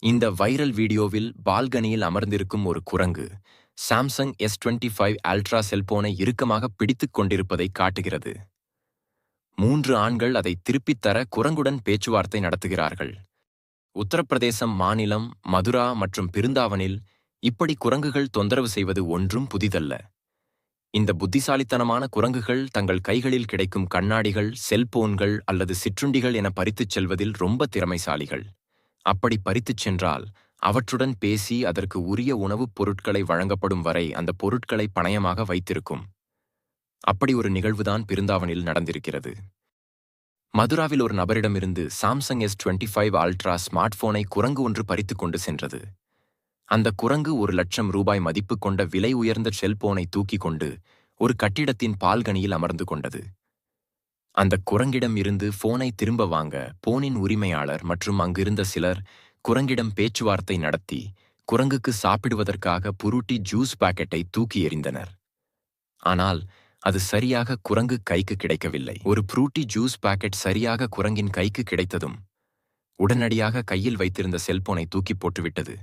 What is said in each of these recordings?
இந்த வைரல் வீடியோவில் பால்கனியில் அமர்ந்திருக்கும் ஒரு குரங்கு சாம்சங் S25 அல்ட்ரா செல்போனை இறுக்கமாக பிடித்துக் கொண்டிருப்பதை காட்டுகிறது. 3 ஆண்கள் அதை திருப்பித் தர குரங்குடன் பேச்சுவார்த்தை நடத்துகிறார்கள். உத்தரப்பிரதேசம் மாநிலம் மதுரா மற்றும் பிருந்தாவனில் இப்படி குரங்குகள் தொந்தரவு செய்வது ஒன்றும் புதிதல்ல. இந்த புத்திசாலித்தனமான குரங்குகள் தங்கள் கைகளில் கிடைக்கும் கண்ணாடிகள், செல்போன்கள் அல்லது சிற்றுண்டிகள் என பறித்துச் செல்வதில் ரொம்ப திறமைசாலிகள். அப்படி பறித்துச் சென்றால் அவற்றுடன் பேசி அதற்கு உரிய உணவுப் பொருட்களை வழங்கப்படும் வரை அந்த பொருட்களை பணயமாக வைத்திருக்கும். அப்படி ஒரு நிகழ்வுதான் பிருந்தாவனில் நடந்திருக்கிறது. மதுராவில் ஒரு நபரிடமிருந்து சாம்சங் S25 அல்ட்ரா ஸ்மார்ட் போனை குரங்கு ஒன்று பறித்துக் கொண்டு சென்றது. அந்த குரங்கு 1,00,000 ரூபாய் மதிப்பு கொண்ட விலை உயர்ந்த செல்போனை தூக்கிக் கொண்டு ஒரு கட்டிடத்தின் பால்கனியில் அமர்ந்து கொண்டது. அந்த குரங்கிடம் இருந்து போனை திரும்ப வாங்க போனின் உரிமையாளர் மற்றும் அங்கிருந்த சிலர் குரங்கிடம் பேச்சுவார்த்தை நடத்தி குரங்குக்கு சாப்பிடுவதற்காக புருட்டி ஜூஸ் பாக்கெட்டை தூக்கி எறிந்தனர். ஆனால் அது சரியாக குரங்கு கைக்கு கிடைக்கவில்லை. ஒரு ஃப்ரூட்டி ஜூஸ் பாக்கெட் சரியாக குரங்கின் கைக்கு கிடைத்ததும் உடனடியாக கையில் வைத்திருந்த செல்போனை தூக்கி போட்டுவிட்டது.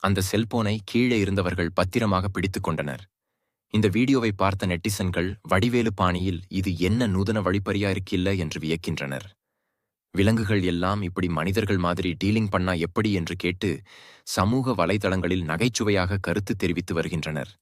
அந்த செல்போனை கீழே இருந்தவர்கள் பத்திரமாக பிடித்துக் கொண்டனர். இந்த வீடியோவை பார்த்த நெட்டிசன்கள் வடிவேலு பாணியில் இது என்ன நூதன வழிப்பறியா இருக்கில்ல என்று வியக்கின்றனர். விலங்குகள் எல்லாம் இப்படி மனிதர்கள் மாதிரி டீலிங் பண்ணா எப்படி என்று கேட்டு சமூக வலைதளங்களில் நகைச்சுவையாக கருத்து தெரிவித்து வருகின்றனர்.